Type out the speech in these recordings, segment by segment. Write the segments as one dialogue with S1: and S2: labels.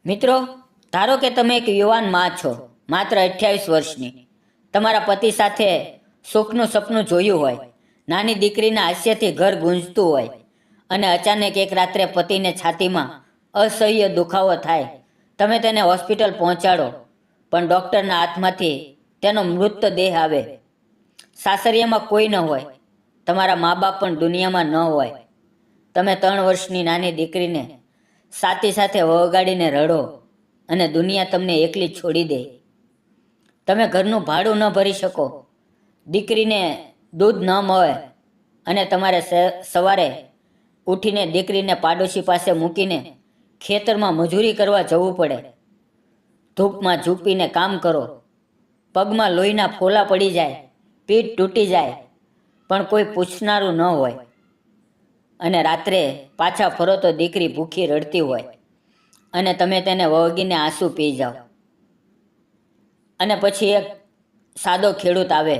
S1: મિત્રો, ધારો કે તમે એક યુવાન માં છો, માત્ર 28 વર્ષની. તમારા પતિ સાથે સુખનું સપનું જોયું હોય, નાની દીકરીના હાસ્યથી ઘર ગુંજતું હોય, અને અચાનક એક રાત્રે પતિને છાતીમાં અસહ્ય દુખાવો થાય. તમે તેને હોસ્પિટલ પહોંચાડો, પણ ડૉક્ટરના હાથમાંથી તેનો મૃતદેહ આવે. સાસરિયામાં કોઈ ન હોય, તમારા મા બાપ પણ દુનિયામાં ન હોય. તમે 3 વર્ષની નાની દીકરીને સાથી સાથે વગાડીને રડો, અને દુનિયા તમને એકલી છોડી દે. તમે ઘરનું ભાડું ન ભરી શકો, દીકરીને દૂધ ન મળે, અને તમારે સવારે ઉઠીને દીકરીને પાડોશી પાસે મૂકીને ખેતરમાં મજૂરી કરવા જવું પડે. ધૂપમાં ઝૂંપીને કામ કરો, પગમાં લોહીના ફોલા પડી જાય, પીઠ તૂટી જાય, પણ કોઈ પૂછનારું ન હોય. અને રાત્રે પાછા ફરો તો દીકરી ભૂખી રડતી હોય, અને તમે તેને વળગીને આંસુ પી જાઓ. અને પછી એક સાદો ખેડૂત આવે,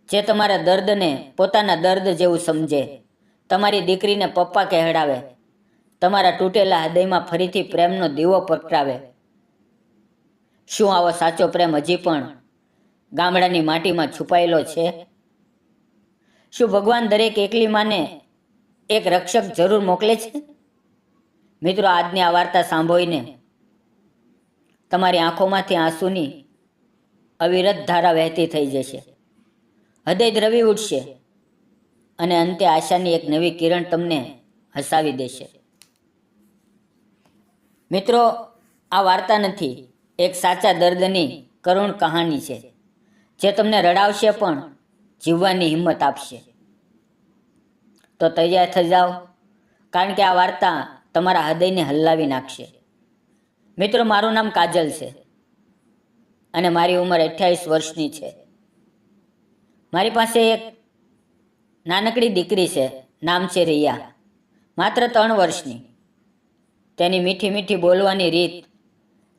S1: જે તમારા દર્દને પોતાના દર્દ જેવું સમજે, તમારી દીકરીને પપ્પા કહેવડાવે, તમારા તૂટેલા હૃદયમાં ફરીથી પ્રેમનો દીવો પ્રગટાવે. શું આવો સાચો પ્રેમ હજી પણ ગામડાની માટીમાં છુપાયેલો છે? શું ભગવાન દરેક એકલી માને એક રક્ષક જરૂર મોકલે છે? મિત્રો, આજની આ વાર્તા સાંભળીને તમારી આંખોમાંથી આંસુની અવિરત ધારા વહેતી થઈ જશે, હૃદય દ્રવી ઉઠશે, અને અંતે આશાની એક નવી કિરણ તમને હસાવી દેશે. મિત્રો, આ વાર્તા નથી, એક સાચા દર્દની કરુણ કહાની છે, જે તમને રડાવશે પણ જીવવાની હિંમત આપશે. તો તૈયાર થઈ જાઓ, કારણ કે આ વાર્તા તમારા હૃદયને હલાવી નાખશે. મિત્રો, મારું નામ કાજલ છે, અને મારી ઉંમર 28 વર્ષની છે. મારી પાસે એક નાનકડી દીકરી છે, નામ છે રિયા, માત્ર 3 વર્ષની. તેની મીઠી મીઠી બોલવાની રીત,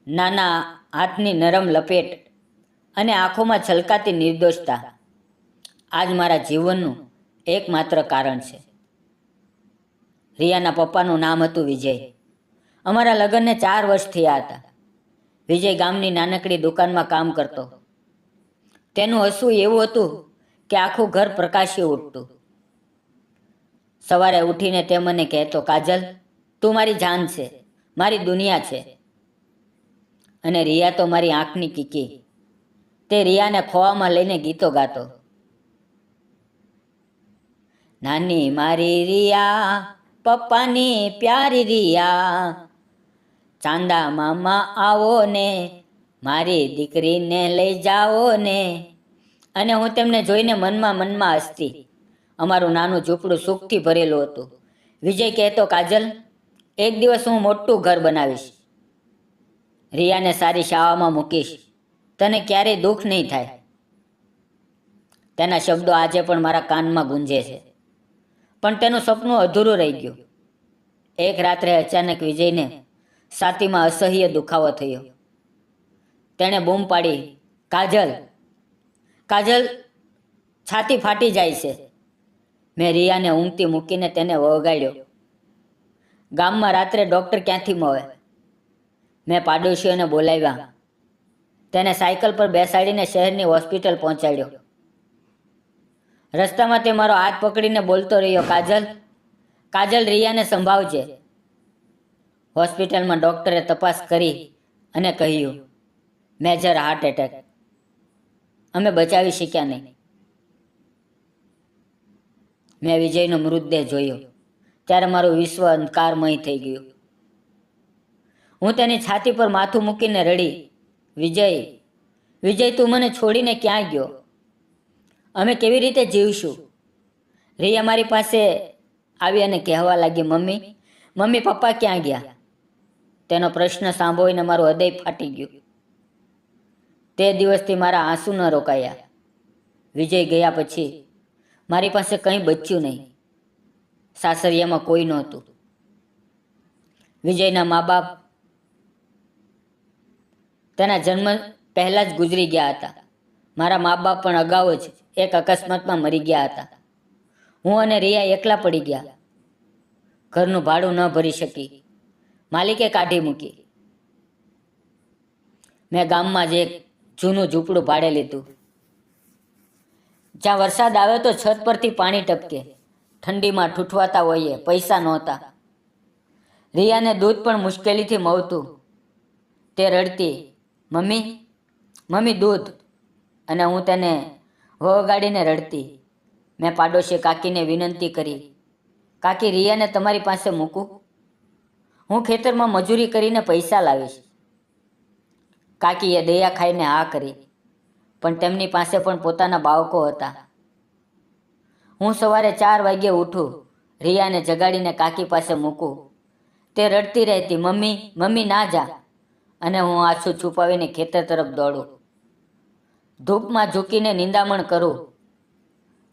S1: નાના હાથની નરમ લપેટ, અને આંખોમાં છલકાતી નિર્દોષતા આજ મારા જીવનનું એકમાત્ર કારણ છે. રિયાના પપ્પાનું નામ હતું વિજય. અમારા લગ્નને 4 વર્ષ થયા હતા. વિજય ગામની નાનકડી દુકાનમાં કામ કરતો. તેનું હસવું એવું હતું કે આખું ઘર પ્રકાશી ઉઠતું. સવારે ઉઠીને તે મને કહેતો, કાજલ, તું મારી જાન છે, મારી દુનિયા છે. અને રિયા તો મારી આંખની કીકી. તે રિયાને ખોવામાં લઈને ગીતો ગાતો. નાની મારી રિયા, પપ્પાની પ્યારી રિયા, ચાંદા મામા આવો ને, મારી દીકરીને લઈ જાઓ ને. અને હું તેમને જોઈને મનમાં હસતી. અમારું નાનું ઝૂંપડું સુખથી ભરેલું હતું. વિજય કહેતો, કાજલ, એક દિવસ હું મોટું ઘર બનાવીશ, રિયાને સારી શાળામાં મૂકીશ, તને ક્યારેય દુઃખ નહીં થાય. તેના શબ્દો આજે પણ મારા કાનમાં ગુંજે છે. પણ તેનું સપનું અધૂરું રહી ગયું. એક રાત્રે અચાનક વિજયને છાતીમાં અસહ્ય દુખાવો થયો. તેણે બૂમ પાડી, કાજલ, કાજલ, છાતી ફાટી જાય છે. મેં રિયાને ઊંઘતી મૂકીને તેને વગાડ્યો. ગામમાં રાત્રે ડૉક્ટર ક્યાંથી મળે? મેં પાડોશીઓને બોલાવ્યા. તેને સાયકલ પર બેસાડીને શહેરની હોસ્પિટલ પહોંચાડ્યો. રસ્તામાં તે મારો હાથ પકડીને બોલતો રહ્યો, કાજલ, કાજલ, રિયાને સંભાળજે. હોસ્પિટલમાં ડૉક્ટરે તપાસ કરી અને કહ્યું, મેજર હાર્ટ એટેક. અમે બચાવી શક્યા નહીં. મેં વિજયનો મૃતદેહ જોયો ત્યારે મારું વિશ્વ અંધકારમય થઈ ગયું. હું તેની છાતી પર માથું મૂકીને રડી, વિજય, વિજય, તું મને છોડીને ક્યાં ગયો? અમે કેવી રીતે જીવશું? રિયા મારી પાસે આવી અને કહેવા લાગી, મમ્મી, મમ્મી, પપ્પા ક્યાં ગયા? તેનો પ્રશ્ન સાંભળીને મારું હૃદય ફાટી ગયું. તે દિવસથી મારા આંસુ ન રોકાયા. વિજય ગયા પછી મારી પાસે કંઈ બચ્યું નહીં. સાસરિયામાં કોઈ નહોતું. વિજયના મા બાપ તેના જન્મ પહેલાં જ ગુજરી ગયા હતા. મારા મા બાપ પણ અગાઉ જ એક અકસ્માતમાં મરી ગયા હતા. હું અને રિયા એકલા પડી ગયા. ઘરનું ભાડું ન ભરી શકી. માલિકે કાઢી મૂકી. મેં ગામમાં જ એક જૂનું ઝૂંપડું ભાડે લીધું. જ્યાં વરસાદ આવે તો છત પરથી પાણી ટપકે. ઠંડીમાં ઠૂઠવાતા હોઈએ, પૈસા નહોતા. રિયાને દૂધ પણ મુશ્કેલીથી મળતું. તે રડતી, મમ્મી મમ્મી દૂધ. અને હું તેને વગાડીને રડતી. મેં પાડોશી કાકીને વિનંતી કરી, કાકી રિયાને તમારી પાસે મૂકું? હું ખેતરમાં મજૂરી કરીને પૈસા લાવીશ. કાકીએ દયા ખાઈને હા કરી, પણ તેમની પાસે પણ પોતાના બાળકો હતા. હું સવારે 4 વાગ્યે ઉઠું, રિયાને જગાડીને કાકી પાસે મૂકું. તે રડતી રહેતી, મમ્મી મમ્મી ના જા. અને હું આંસુ છુપાવીને ખેતર તરફ દોડું. ધૂપમાં ઝૂકીને નિંદામણ કરું.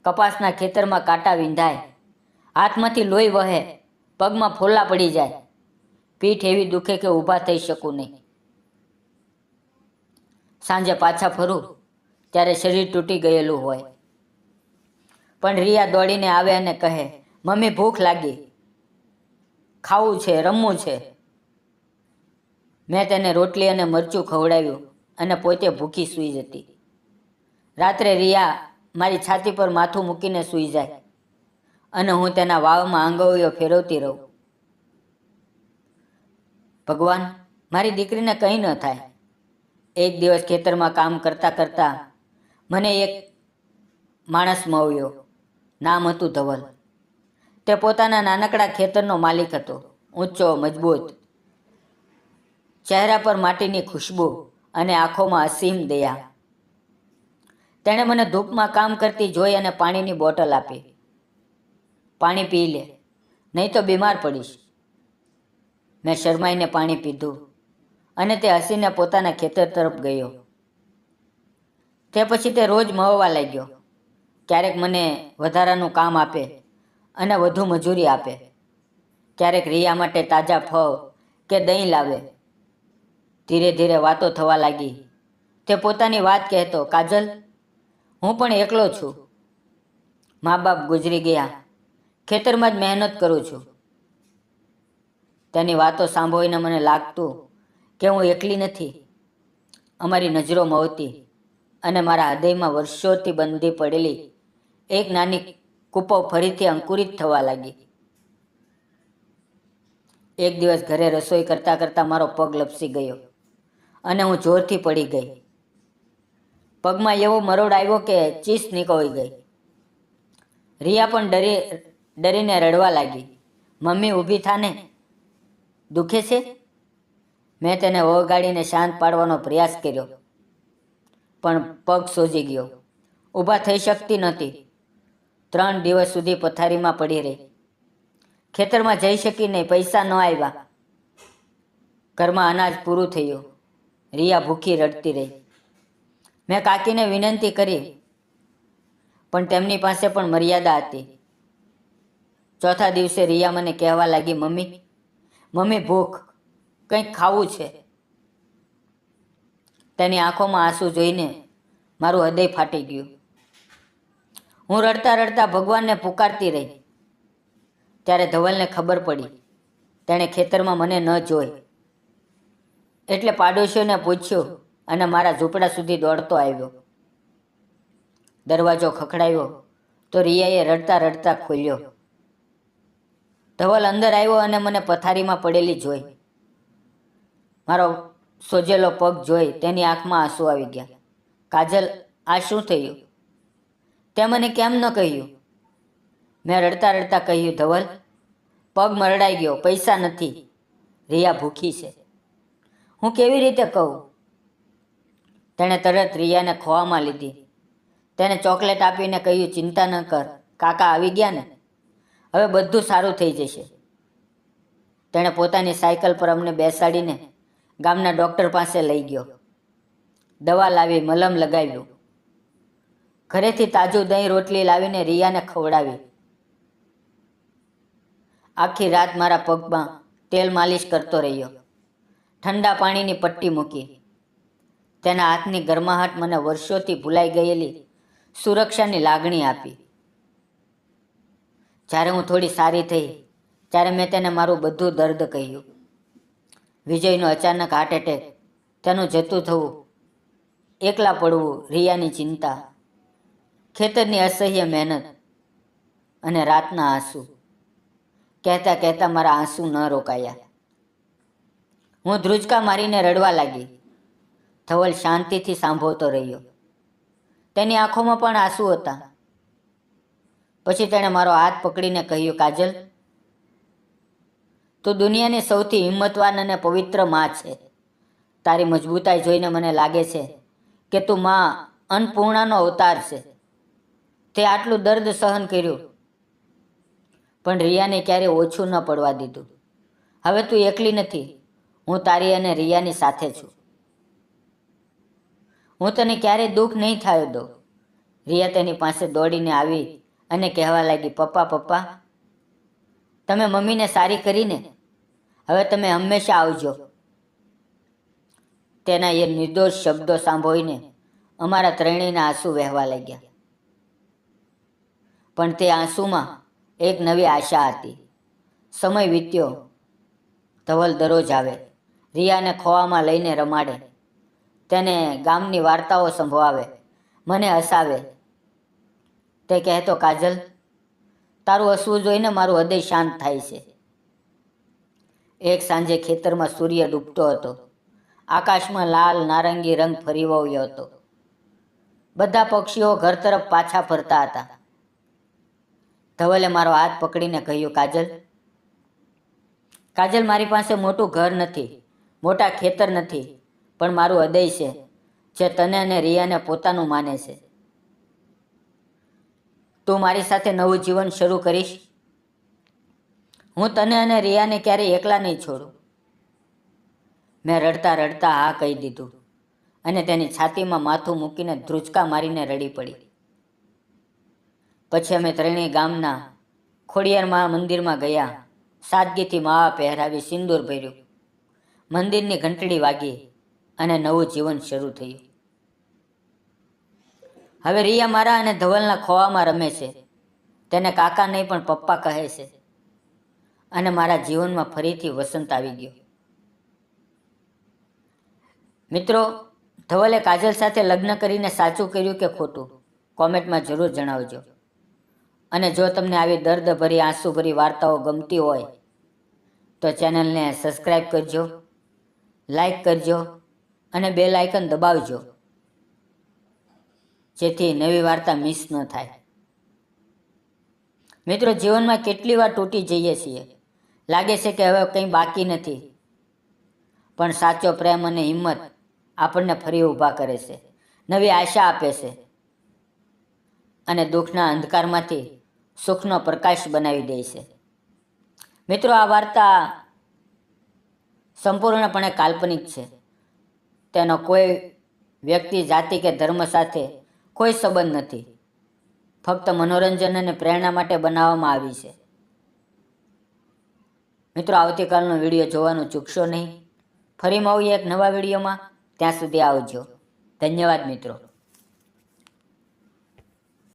S1: કપાસના ખેતરમાં કાંટા વિંધાય, હાથમાંથી લોહી વહે, પગમાં ફોલ્લા પડી જાય, પીઠ એવી દુખે કે ઊભા થઈ શકું નહીં. સાંજે પાછા ફરું ત્યારે શરીર તૂટી ગયેલું હોય. પણ રિયા દોડીને આવે અને કહે, મમ્મી ભૂખ લાગી, ખાવું છે, રમવું છે. મેં તેને રોટલી અને મરચું ખવડાવ્યું અને પોતે ભૂખી સૂઈ જતી. રાત્રે રિયા મારી છાતી પર માથું મૂકીને સૂઈ જાય અને હું તેના વાવમાં આંગળીઓ ફેરવતી રહું. ભગવાન, મારી દીકરીને કંઈ ન થાય. એક દિવસ ખેતરમાં કામ કરતાં કરતાં મને એક માણસ મળ્યો. નામ હતું ધવલ. તે પોતાના નાનકડા ખેતરનો માલિક હતો. ઊંચો, મજબૂત, ચહેરા પર માટીની ખુશ્બુ અને આંખોમાં અસીમ દયા. તેણે મને ધૂપમાં કામ કરતી જોઈ અને પાણીની બોટલ આપી. પાણી પી લે, નહીં તો બીમાર પડીશ. મેં શરમાઈને પાણી પીધું અને તે હસીને પોતાના ખેતર તરફ ગયો. તે પછી તે રોજ મળવા લાગ્યો. ક્યારેક મને વધારાનું કામ આપે અને વધુ મજૂરી આપે. ક્યારેક રિયા માટે તાજા ફળ કે દહીં લાવે. ધીરે ધીરે વાતો થવા લાગી. તે પોતાની વાત કહેતો, કાજલ, હું પણ એકલો છું. મા બાપ ગુજરી ગયા. ખેતરમાં જ મહેનત કરું છું. તેની વાતો સાંભળીને મને લાગતું કે હું એકલી નથી. અમારી નજરો મળતી અને મારા હૃદયમાં વર્ષોથી બંધી પડેલી એક નાની કૂપો ફરીથી અંકુરિત થવા લાગી. એક દિવસ ઘરે રસોઈ કરતાં કરતાં મારો પગ લપસી ગયો અને હું જોરથી પડી ગઈ. પગમાં એવો મરોડ આવ્યો કે ચીસ નીકળી ગઈ. રિયા પણ ડરીને રડવા લાગી. મમ્મી ઊભી થાને, દુખે છે? મેં તેને વગાડીને શાંત પાડવાનો પ્રયાસ કર્યો, પણ પગ સોજી ગયો. ઊભા થઈ શકતી નહોતી. 3 દિવસ સુધી પથારીમાં પડી રહી. ખેતરમાં જઈ શકી નહીં, પૈસા ન આવ્યા. ઘરમાં અનાજ પૂરું થયું. રિયા ભૂખી રડતી રહી. મેં કાકીને વિનંતી કરી, પણ તેમની પાસે પણ મર્યાદા હતી. ચોથા દિવસે રિયા મને કહેવા લાગી, મમ્મી મમ્મી ભૂખ, કંઈક ખાવું છે. તેની આંખોમાં આંસુ જોઈને મારું હૃદય ફાટી ગયું. હું રડતા રડતા ભગવાનને પુકારતી રહી. ત્યારે ધવલને ખબર પડી. તેણે ખેતરમાં મને ન જોઈ એટલે પાડોશીઓને પૂછ્યું અને મારા ઝૂંપડા સુધી દોડતો આવ્યો. દરવાજો ખખડાવ્યો તો રિયાએ રડતા રડતા ખોલ્યો. ધવલ અંદર આવ્યો અને મને પથારીમાં પડેલી જોઈ. મારો સોજેલો પગ જોઈ તેની આંખમાં આંસુ આવી ગયા. કાજલ, આ શું થયું? તે મને કેમ ન કહ્યું? મેં રડતા રડતા કહ્યું, ધવલ, પગ મરડાઈ ગયો, પૈસા નથી, રિયા ભૂખી છે. હું કેવી રીતે કહું? તેણે તરત રિયાને ખોવામાં લીધી. તેને ચોકલેટ આપીને કહ્યું, ચિંતા ન કર, કાકા આવી ગયા ને, હવે બધું સારું થઈ જશે. તેણે પોતાની સાયકલ પર અમને બેસાડીને ગામના ડૉક્ટર પાસે લઈ ગયો. દવા લાવી, મલમ લગાવ્યું. ઘરેથી તાજું દહીં રોટલી લાવીને રિયાને ખવડાવી. આખી રાત મારા પગમાં તેલ માલિશ કરતો રહ્યો. ઠંડા પાણીની પટ્ટી મૂકી. તેના હાથની ગરમાહટ મને વર્ષોથી ભૂલાઈ ગયેલી સુરક્ષાની લાગણી આપી. જ્યારે હું થોડી સારી થઈ ત્યારે મેં તેને મારું બધું દર્દ કહ્યું. વિજયનો અચાનક હાર્ટ એટેક તેનું જતું થવું, એકલા પડવું, રિયાની ચિંતા, ખેતરની અસહ્ય મહેનત અને રાતના આંસુ. કહેતા કહેતા મારા આંસુ ન રોકાયા. હું ધ્રુજકા મારીને રડવા લાગી. ધવલ શાંતિથી સાંભળતો રહ્યો. તેની આંખોમાં પણ આંસુ હતા. પછી તેણે મારો હાથ પકડીને કહ્યું, કાજલ, તું દુનિયાની સૌથી હિંમતવાન અને પવિત્ર માં છે. તારી મજબૂતાઈ જોઈને મને લાગે છે કે તું માં અન્નપૂર્ણાનો અવતાર છે. તે આટલું દર્દ સહન કર્યું, પણ રિયાને ક્યારેય ઓછું ન પડવા દીધું. હવે તું એકલી નથી, હું તારી અને રિયાની સાથે છું. હું તને ક્યારેય દુઃખ નહીં થવા દઉં. રિયા તેની પાસે દોડીને આવી અને કહેવા લાગી, પપ્પા, પપ્પા, તમે મમ્મીને સારી કરીને, હવે તમે હંમેશા આવજો. તેના એ નિર્દોષ શબ્દો સાંભળીને અમારા ત્રણેયના આંસુ વહેવા લાગ્યા. પણ તે આંસુમાં એક નવી આશા હતી. સમય વીત્યો. ધવલ દરરોજ આવે, રિયાને ખોવામાં લઈને રમાડે, તેને ગામની વાર્તાઓ સંભળાવે, મને હસાવે. તે કહેતો, કાજલ, તારું હસવું જોઈને મારું હૃદય શાંત થાય છે. એક સાંજે ખેતરમાં સૂર્ય ડૂબતો હતો. આકાશમાં લાલ નારંગી રંગ ફરી વળ્યો હતો. બધા પક્ષીઓ ઘર તરફ પાછા ફરતા હતા. ધવલે મારો હાથ પકડીને કહ્યું, કાજલ, કાજલ, મારી પાસે મોટું ઘર નથી, મોટા ખેતર નથી, પણ મારું હૃદય છે, જે તને અને રિયાને પોતાનું માને છે. તું મારી સાથે નવું જીવન શરૂ કરીશ. હું તને અને રિયાને ક્યારેય એકલા નહીં છોડું. મેં રડતા રડતા હા કહી દીધું અને તેની છાતીમાં માથું મૂકીને ધ્રુજકા મારીને રડી પડી. પછી અમે ત્રણેય ગામના ખોડિયાર મંદિરમાં ગયા. સાદગીથી માળા પહેરાવી, સિંદૂર ભર્યું, મંદિરની ઘંટડી વાગી અને નવું જીવન શરૂ થયું. હવે રિયા મારા અને ધવલના ખોળામાં રમે છે. તેને કાકા નહીં પણ પપ્પા કહે છે. અને મારા જીવનમાં ફરીથી વસંત આવી ગયો. મિત્રો, ધવલે કાજલ સાથે લગ્ન કરીને સાચું કર્યું કે ખોટું, કોમેન્ટમાં જરૂર જણાવજો. અને જો તમને આવી દર્દભરી, આંસુભરી વાર્તાઓ ગમતી હોય તો ચેનલને સબસ્ક્રાઈબ કરજો, લાઈક કરજો અને બેલ આઇકન દબાવજો, જેથી નવી વાર્તા મિસ ન થાય. મિત્રો, જીવનમાં કેટલી વાર તૂટી જઈએ છીએ. લાગે છે કે હવે કંઈ બાકી નથી, પણ સાચો પ્રેમ અને હિંમત આપણને ફરી ઊભા કરે છે, નવી આશા આપે છે અને દુઃખના અંધકારમાંથી સુખનો પ્રકાશ બનાવી દે છે. મિત્રો, આ વાર્તા સંપૂર્ણપણે કાલ્પનિક છે. તેનો કોઈ વ્યક્તિ, જાતિ કે ધર્મ સાથે કોઈ સંબંધ નથી. ફક્ત મનોરંજન અને પ્રેરણા માટે બનાવવામાં આવી છે. મિત્રો, આવતીકાલનો વિડીયો જોવાનું ચૂકશો નહીં. ફરી મળીએ એક નવા વિડીયોમાં. ત્યાં સુધી આવજો. ધન્યવાદ મિત્રો.